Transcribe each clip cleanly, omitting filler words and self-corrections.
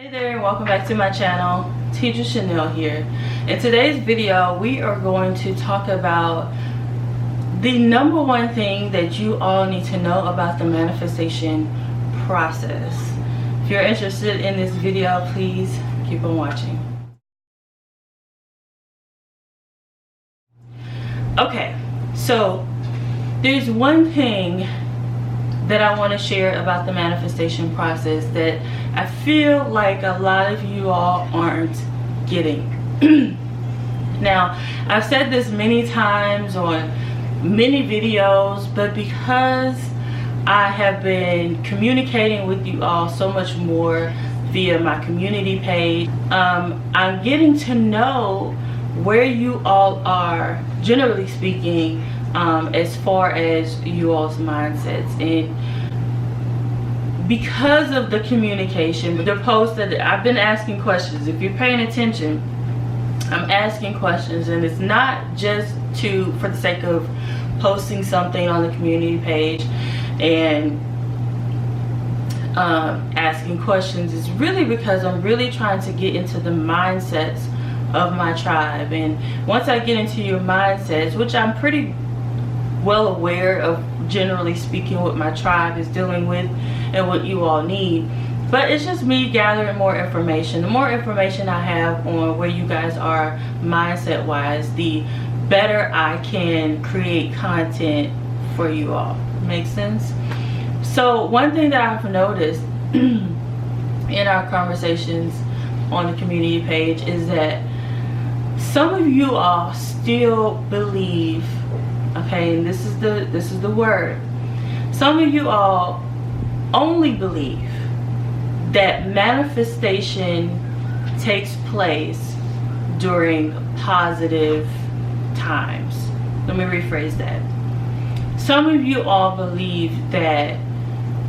Hey there, and welcome back to my channel. Tedra Chanel here. In today's video, we are going to talk about the number one thing that you all need to know about the manifestation process. If you're interested in this video, please keep on watching. Okay, so there's one thing that I want to share about the manifestation process that I feel like a lot of you all aren't getting. Now, I've said this many times on many videos, but because I have been communicating with you all so much more via my community page, I'm getting to know where you all are, generally speaking, as far as you all's mindsets. And because of the communication, the post that I've been asking questions, if you're paying attention, I'm asking questions, and it's not just for the sake of posting something on the community page and asking questions. It's really because I'm really trying to get into the mindsets of my tribe. And once I get into your mindsets, which I'm pretty well aware of, generally speaking, what my tribe is dealing with and what you all need, but it's just me gathering more information. The more information I have on where you guys are mindset wise, the better I can create content for you all. Makes sense? So one thing that I've noticed in our conversations on the community page is that some of you all still believe, okay, and this is the word, some of you all only believe that manifestation takes place during positive times. Let me rephrase that. Some of you all believe that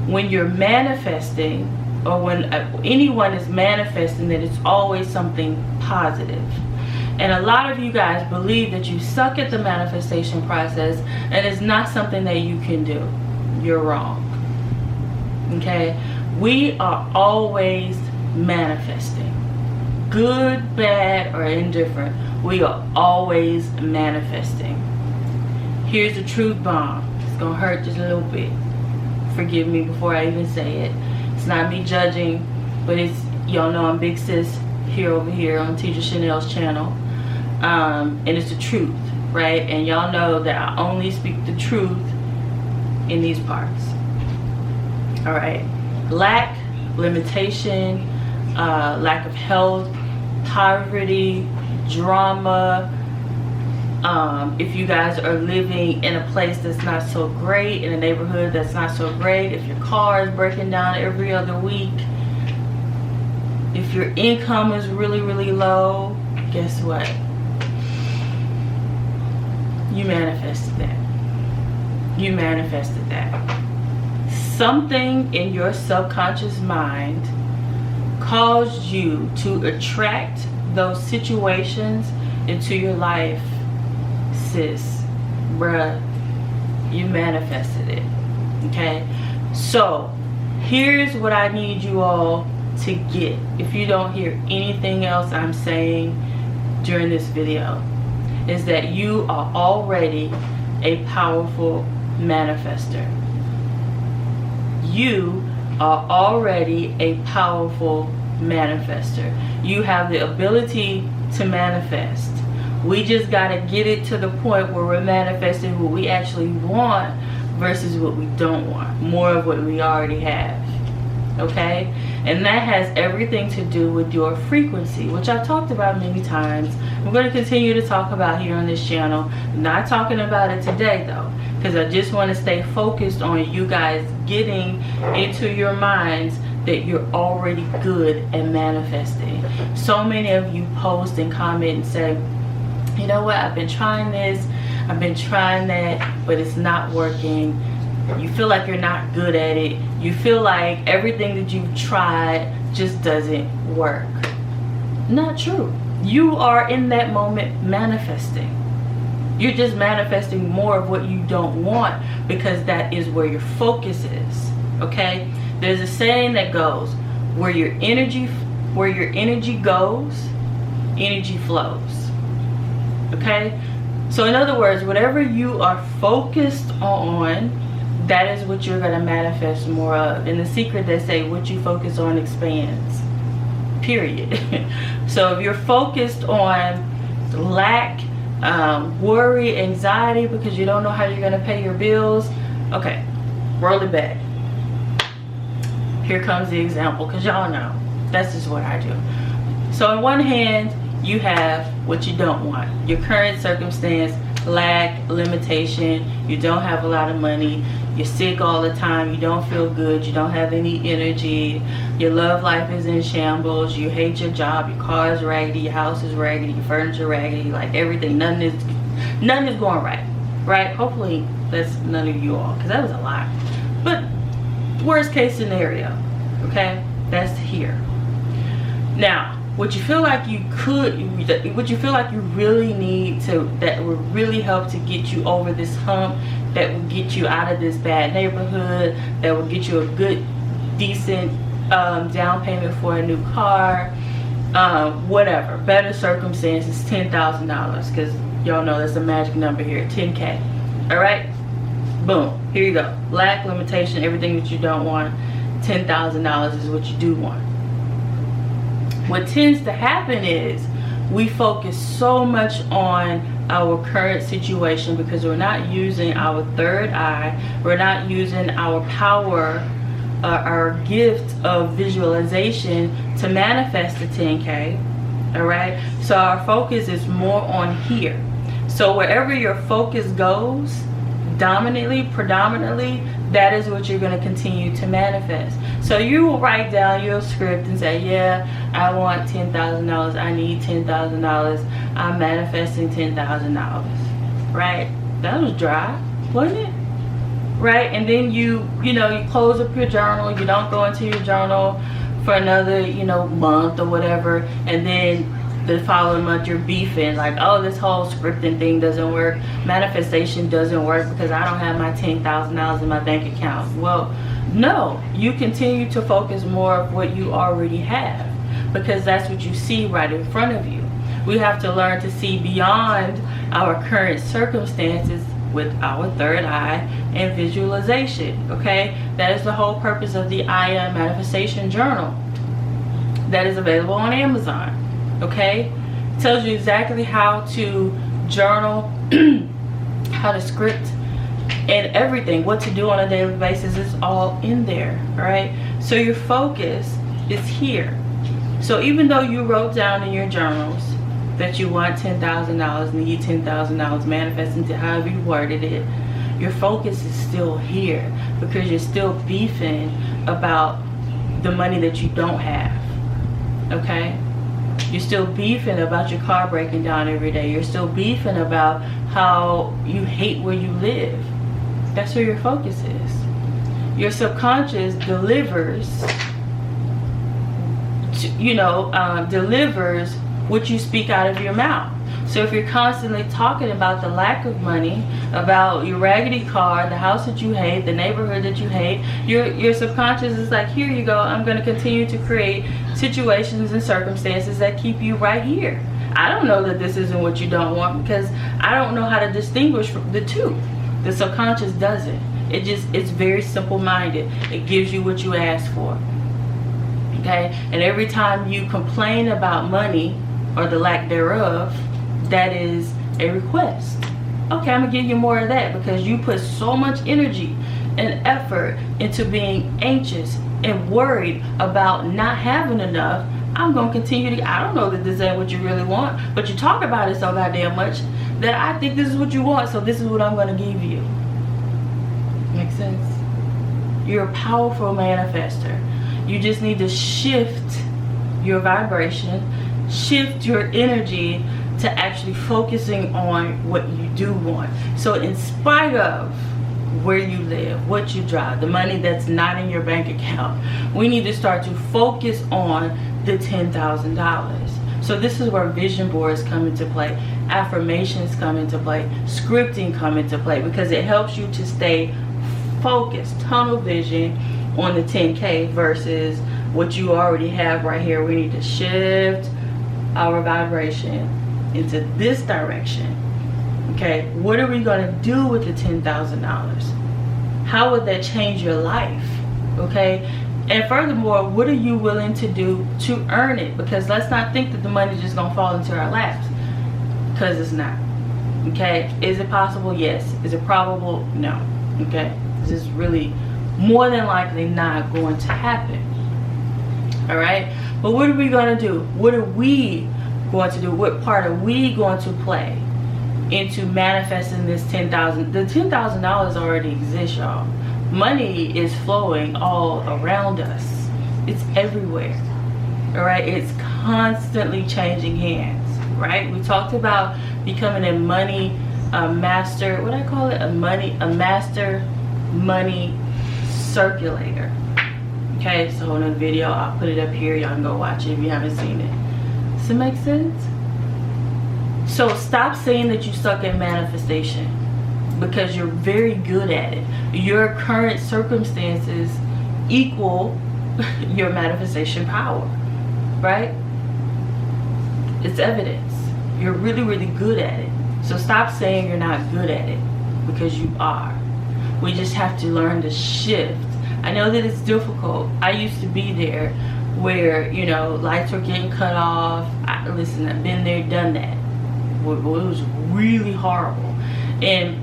when you're manifesting, or when anyone is manifesting, that it's always something positive. And a lot of you guys believe that you suck at the manifestation process and it's not something that you can do. You're wrong. Okay? We are always manifesting. Good, bad, or indifferent. We are always manifesting. Here's the truth bomb. It's gonna hurt just a little bit. Forgive me before I even say it. It's not me judging, but it's, y'all know I'm Big Sis over here on Tedra Chanel's channel. And it's the truth, right? And y'all know that I only speak the truth in these parts. All right. Lack, limitation, lack of health, poverty, drama. If you guys are living in a place that's not so great, in a neighborhood that's not so great, if your car is breaking down every other week, if your income is really, really low, guess what? You manifested that. You manifested that. Something in your subconscious mind caused you to attract those situations into your life. Sis, bruh, you manifested it. Okay? So, here's what I need you all to get. If you don't hear anything else I'm saying during this video, is that you are already a powerful manifester. You are already a powerful manifester. You have the ability to manifest. We just gotta get it to the point where we're manifesting what we actually want versus what we don't want. More of what we already have. Okay? And that has everything to do with your frequency, which I've talked about many times. I'm going to continue to talk about here on this channel. I'm not talking about it today though, because I just want to stay focused on you guys getting into your minds that you're already good at manifesting. So many of you post and comment and say, you know what, I've been trying this, I've been trying that, but it's not working. You feel like you're not good at it. You feel like everything that you've tried just doesn't work. Not true. You are in that moment manifesting. You're just manifesting more of what you don't want because that is where your focus is. Okay? There's a saying that goes, where your energy where your energy goes, energy flows. Okay? So in other words, whatever you are focused on, that is what you're going to manifest more of. And the secret, they say, what you focus on expands. Period. So if you're focused on lack, worry, anxiety because you don't know how you're going to pay your bills, okay, roll it back. Here comes the example, because y'all know that's just what I do. So on one hand, you have what you don't want, your current circumstance, lack, limitation, you don't have a lot of money, you're sick all the time, you don't feel good, you don't have any energy, your love life is in shambles, you hate your job, your car is raggedy, your house is raggedy, your furniture raggedy, like everything, nothing is going right? Hopefully that's none of you all, because that was a lot. But worst case scenario, okay, that's here. Now, what you feel like you really need to, that would really help to get you over this hump, that will get you out of this bad neighborhood, that will get you a good, decent down payment for a new car, whatever, better circumstances, $10,000, because y'all know that's a magic number here, 10K. All right, boom, here you go. Lack, limitation, everything that you don't want, $10,000 is what you do want. What tends to happen is we focus so much on our current situation because we're not using our third eye, we're not using our power, our gift of visualization to manifest the 10K. All right, so our focus is more on here. So wherever your focus goes, dominantly, predominantly, that is what you're going to continue to manifest. So you will write down your script and say, yeah, I want $10,000, I need $10,000, I'm manifesting $10,000, right? That was dry, wasn't it? Right? And then you close up your journal, you don't go into your journal for another, month or whatever, and then the following month you're beefing like, oh, this whole scripting thing doesn't work, manifestation doesn't work because I don't have my $10,000 in my bank account. Well, no, you continue to focus more of what you already have because that's what you see right in front of you. We have to learn to see beyond our current circumstances with our third eye and visualization. Okay, that is the whole purpose of the I Am Manifestation Journal that is available on Amazon. Okay, it tells you exactly how to journal, how to script, and everything, what to do on a daily basis is all in there. All right, so your focus is here. So even though you wrote down in your journals that you want $10,000, need $10,000, manifest into however you worded it, your focus is still here because you're still beefing about the money that you don't have. Okay, you're still beefing about your car breaking down every day. You're still beefing about how you hate where you live. That's where your focus is. Your subconscious delivers, delivers what you speak out of your mouth. So if you're constantly talking about the lack of money, about your raggedy car, the house that you hate, the neighborhood that you hate, your subconscious is like, here you go, I'm going to continue to create situations and circumstances that keep you right here. I don't know that this isn't what you don't want because I don't know how to distinguish the two. The subconscious doesn't. It's very simple-minded. It gives you what you ask for. Okay? And every time you complain about money or the lack thereof, that is a request. Okay, I'm gonna give you more of that because you put so much energy and effort into being anxious and worried about not having enough. I'm gonna continue to, I don't know that this ain't what you really want, but you talk about it so goddamn much that I think this is what you want, so this is what I'm gonna give you. Make sense? You're a powerful manifester. You just need to shift your vibration, shift your energy to actually focusing on what you do want. So in spite of where you live, what you drive, the money that's not in your bank account, we need to start to focus on the $10,000. So this is where vision boards come into play, affirmations come into play, scripting come into play, because it helps you to stay focused, tunnel vision on the 10K versus what you already have right here. We need to shift our vibration into this direction. Okay, what are we going to do with the $10,000? How would that change your life? Okay, and furthermore, what are you willing to do to earn it? Because let's not think that the money just going to fall into our laps, because it's not. Okay, is it possible? Yes. Is it probable? No. Okay, this is really more than likely not going to happen. All right, but what are we going to do? What are we going to do? What part are we going to play into manifesting this $10,000? The $10,000 already exists, y'all. Money is flowing all around us. It's everywhere. All right, it's constantly changing hands. Right, we talked about becoming a money master. What do I call it? A master money circulator. Okay, so in the video, I'll put it up here. Y'all can go watch it if you haven't seen it. Does it make sense? So stop saying that you suck at manifestation, because you're very good at it. Your current circumstances equal your manifestation power, right? It's evidence. You're really, really good at it. So stop saying you're not good at it, because you are. We just have to learn to shift. I know that it's difficult. I used to be there where, you know, lights were getting cut off. Listen, I've been there, done that. It was really horrible. And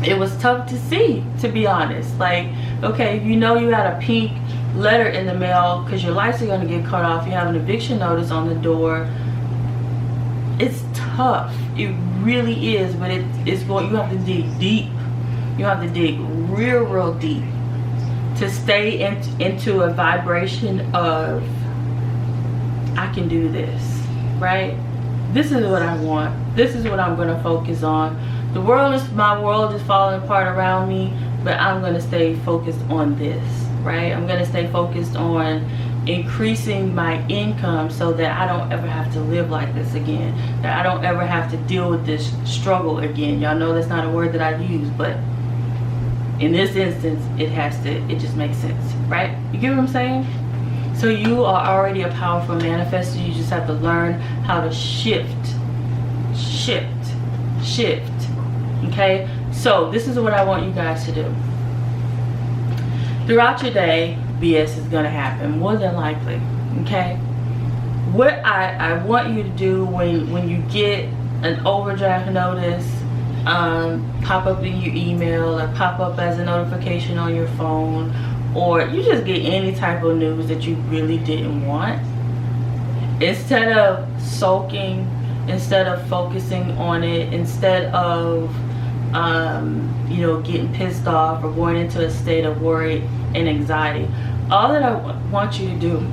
it was tough to see, to be honest. Like, okay, if you know you had a pink letter in the mail because your lights are going to get cut off, you have an eviction notice on the door, it's tough. It really is. But it's going, you have to dig deep. You have to dig real deep to stay into a vibration of, I can do this, right? This is what I want. This is what I'm going to focus on. My world is falling apart around me, but I'm going to stay focused on this, right? I'm going to stay focused on increasing my income so that I don't ever have to live like this again, that I don't ever have to deal with this struggle again. Y'all know that's not a word that I use, but in this instance, it just makes sense, right? You get what I'm saying? So you are already a powerful manifestor. You just have to learn how to shift. Okay? So this is what I want you guys to do. Throughout your day, BS is going to happen, more than likely. Okay? What I want you to do when you get an overdraft notice, pop up in your email or pop up as a notification on your phone, or you just get any type of news that you really didn't want, instead of sulking, instead of focusing on it, instead of you know, getting pissed off or going into a state of worry and anxiety, all that I want you to do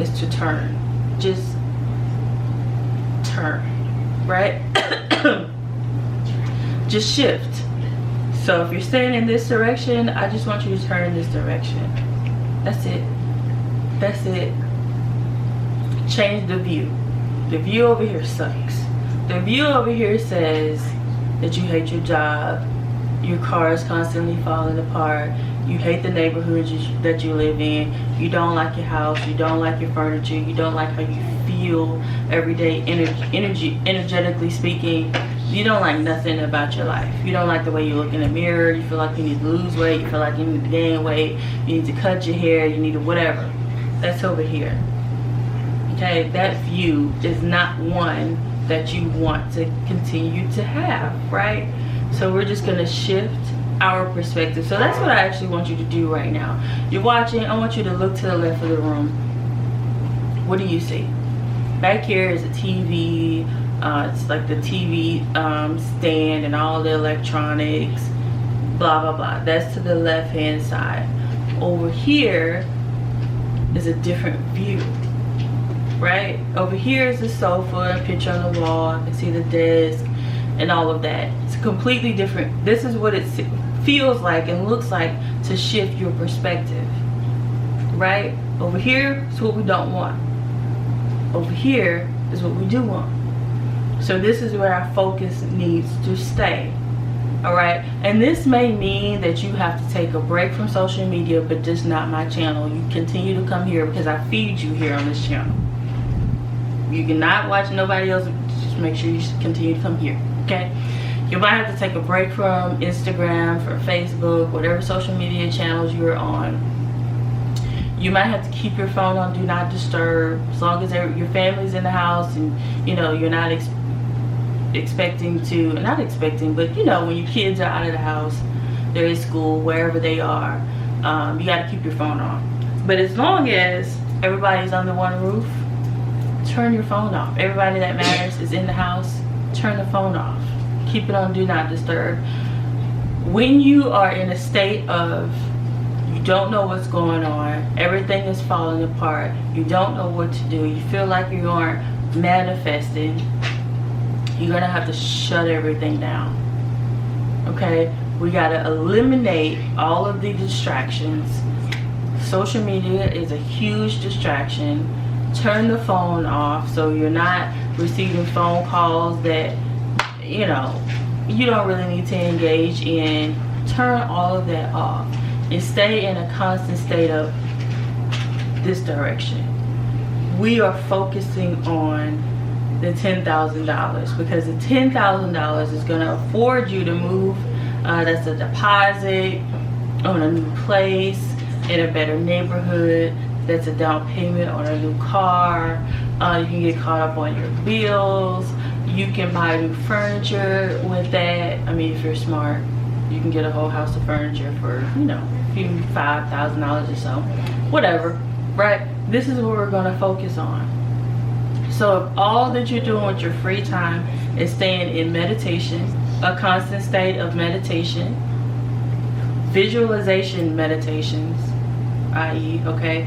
is to turn. Just turn, right? Just shift. So if you're staying in this direction, I just want you to turn in this direction. That's it. That's it. Change the view. The view over here sucks. The view over here says that you hate your job, your car is constantly falling apart, you hate the neighborhood that you live in, you don't like your house, you don't like your furniture, you don't like how you feel every day, energetically speaking. You don't like nothing about your life. You don't like the way you look in the mirror. You feel like you need to lose weight. You feel like you need to gain weight. You need to cut your hair. You need to whatever. That's over here. Okay, that view is not one that you want to continue to have, right? So we're just gonna shift our perspective. So that's what I actually want you to do right now. You're watching. I want you to look to the left of the room. What do you see? Back here is a TV. It's like the TV stand and all the electronics, blah blah blah. That's to the left hand side. Over here is a different view, right? Over here is the sofa, a picture on the wall. I can see the desk and all of that. It's completely different. This is what it feels like and looks like to shift your perspective, right? Over here is what we don't want. Over here is what we do want. So this is where our focus needs to stay. All right, and this may mean that you have to take a break from social media, but just not my channel. You continue to come here because I feed you here on this channel. You cannot watch nobody else. Just make sure you continue to come here, okay? You might have to take a break from Instagram, from Facebook, whatever social media channels you're on. You might have to keep your phone on Do Not Disturb as long as your family's in the house and you know you're not expecting to, not expecting, but you know when your kids are out of the house, they're in school, wherever they are, you got to keep your phone on. But as long as everybody's under one roof, turn your phone off. Everybody that matters is in the house, turn the phone off. Keep it on Do Not Disturb. When you are in a state of you don't know what's going on, everything is falling apart, you don't know what to do, you feel like you aren't manifesting, you're gonna have to shut everything down. Okay, we gotta eliminate all of the distractions. Social media is a huge distraction. Turn the phone off so you're not receiving phone calls that you know you don't really need to engage in. Turn all of that off and stay in a constant state of this direction. We are focusing on the $10,000 because the $10,000 is going to afford you to move. That's a deposit on a new place in a better neighborhood. That's a down payment on a new car. You can get caught up on your bills. You can buy new furniture with that. I mean, if you're smart, you can get a whole house of furniture for, you know, a few $5,000 or so. Whatever, right? This is what we're going to focus on. So if all that you're doing with your free time is staying in meditation, a constant state of meditation, visualization meditations, i.e., okay,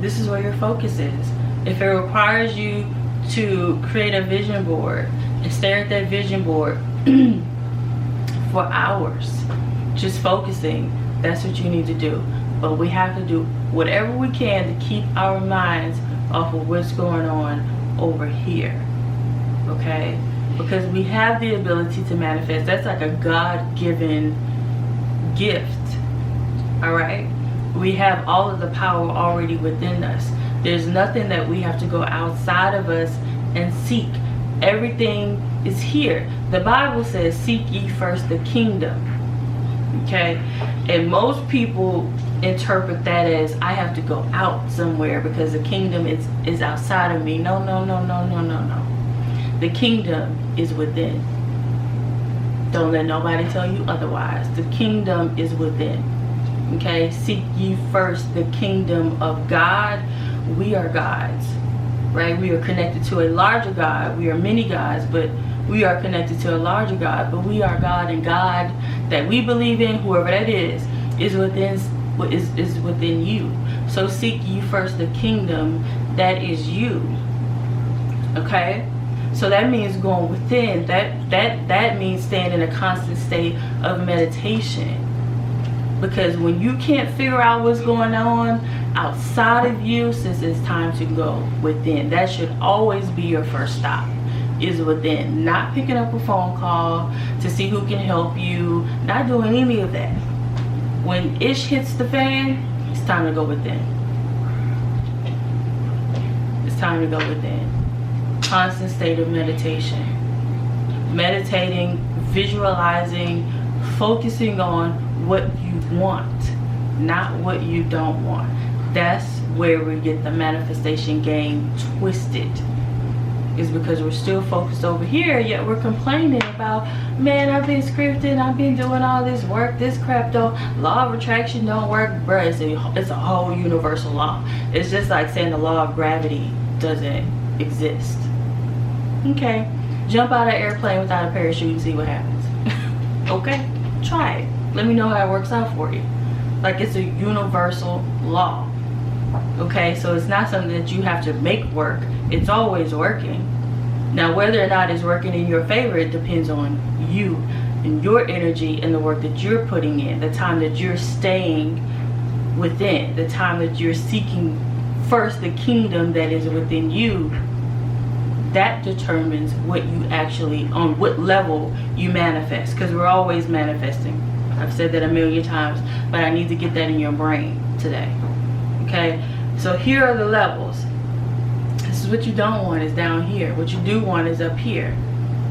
this is where your focus is. If it requires you to create a vision board and stare at that vision board for hours, just focusing, that's what you need to do. But we have to do whatever we can to keep our minds off of what's going on over here, okay? Because we have the ability to manifest. That's like a God-given gift, all right? We have all of the power already within us. There's nothing that we have to go outside of us and seek. Everything is here. The Bible says, seek ye first the kingdom, okay? And most people interpret that as I have to go out somewhere because the kingdom is outside of me. No, no, no, no, no, no, no. The kingdom is within. Don't let nobody tell you otherwise. The kingdom is within. Okay, seek ye first the kingdom of God. We are gods, right? We are connected to a larger God. We are many gods, but we are connected to a larger God. But we are God, and God that we believe in, whoever that is within you. So seek ye first the kingdom that is you. Okay, so that means going within. That means staying in a constant state of meditation. Because when you can't figure out what's going on outside of you, since it's time to go within, that should always be your first stop, is within. Not picking up a phone call to see who can help you, not doing any of that. When ish hits the fan, it's time to go within. It's time to go within. Constant state of meditation. Meditating, visualizing, focusing on what you want, not what you don't want. That's where we get the manifestation game twisted, is because we're still focused over here, yet we're complaining about, man, I've been scripting, I've been doing all this work, this crap don't, law of attraction don't work. Bruh, it's a whole universal law. It's just like saying the law of gravity doesn't exist. Okay, jump out of an airplane without a parachute and see what happens. Okay, try it. Let me know how it works out for you. Like, it's a universal law. Okay, so it's not something that you have to make work. It's always working. Now, whether or not it's working in your favor, it depends on you and your energy and the work that you're putting in, the time that you're staying within, the time that you're seeking first the kingdom that is within you. that determines what you actually, on what level you manifest, because we're always manifesting. I've said that a million times, but I need to get that in your brain today. Okay, so here are the levels. This is what you don't want, is down here. What you do want is up here.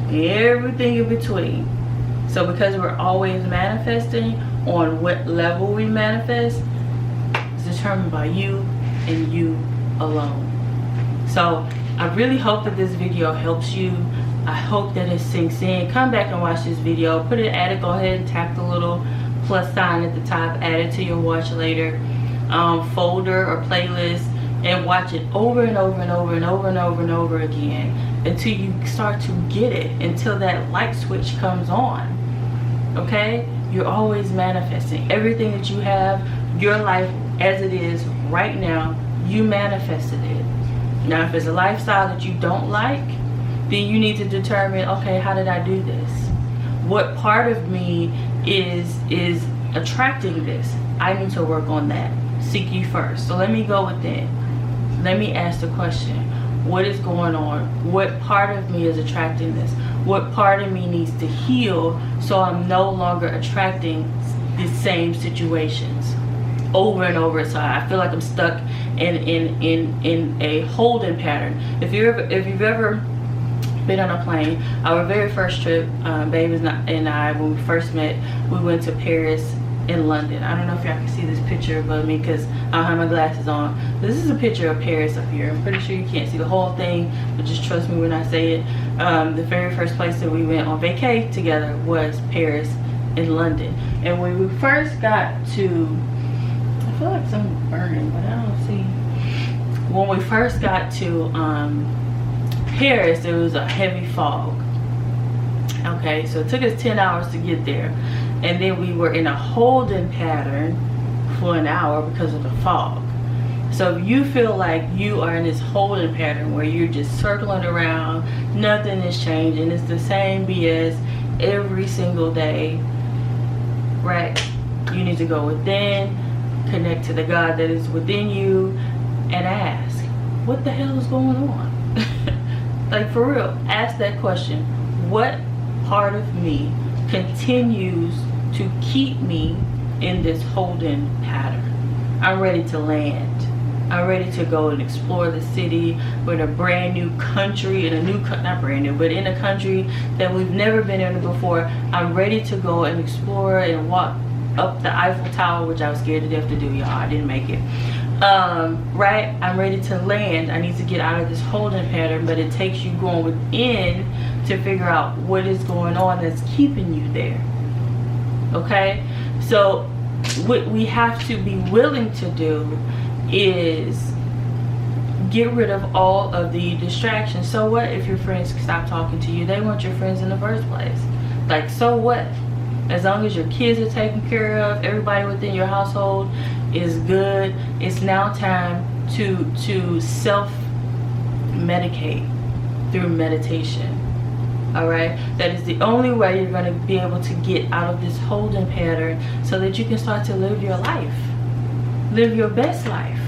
Everything in between. So because we're always manifesting, on what level we manifest is determined by you and you alone. So I really hope that this video helps you. I hope that it sinks in. Come back and watch this video. Put it, add it, go ahead and tap the little plus sign at the top. Add it to your watch later folder or playlist, and watch it over and over and over and over and over and over again until you start to get it, until that light switch comes on. Okay? You're always manifesting. Everything that you have, your life as it is right now, you manifested it. Now if it's a lifestyle that you don't like, then you need to determine, okay, how did I do this? What part of me is attracting this? I need to work on that. Seek ye first. So let me go within. Let me ask the question, what is going on? What part of me is attracting this? What part of me needs to heal so I'm no longer attracting the same situations over and over? So I feel like I'm stuck in a holding pattern. If you've ever been on a plane, our very first trip, Babe and I, when we first met, we went to Paris and London. I don't know if y'all can see this picture above me because I don't have my glasses on. This is a picture of Paris up here. I'm pretty sure you can't see the whole thing, but just trust me when I say it. The very first place that we went on vacay together was Paris and London. And when we first got to, I feel like something's burning, but I don't see. When we first got to Paris, there was a heavy fog. Okay, so it took us 10 hours to get there, and then we were in a holding pattern for an hour because of the fog. So if you feel like you are in this holding pattern where you're just circling around, nothing is changing, it's the same BS every single day, right? You need to go within, connect to the God that is within you, and ask, what the hell is going on? Like, for real, ask that question. What part of me continues to keep me in this holding pattern? I'm ready to land. I'm ready to go and explore the city. We're in a brand new country, in a new, not brand new, but in a country that we've never been in before. I'm ready to go and explore and walk up the Eiffel Tower, which I was scared to death to do, y'all. I didn't make it. Right? I'm ready to land. I need to get out of this holding pattern, but it takes you going within to figure out what is going on that's keeping you there. Okay? So what we have to be willing to do is get rid of all of the distractions. So what if your friends stop talking to you? They weren't your friends in the first place. Like, so what? As long as your kids are taken care of, everybody within your household is good, it's now time to self-medicate through meditation. Alright? That is the only way you're going to be able to get out of this holding pattern so that you can start to live your life. Live your best life.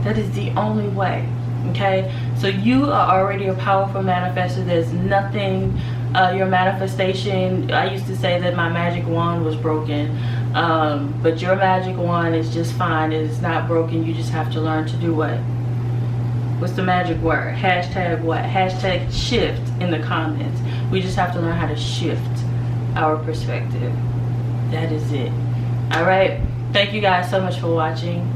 That is the only way. Okay? So you are already a powerful manifester. There's nothing, your manifestation, I used to say that my magic wand was broken. But your magic wand is just fine. It's not broken. You just have to learn to do what? What's the magic word? Hashtag what? Hashtag shift in the comments. We just have to learn how to shift our perspective. That is it. Alright? Thank you guys so much for watching.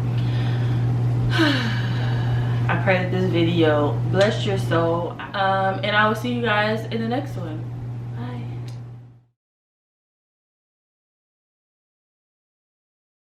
I pray that this video blessed your soul. And I will see you guys in the next one.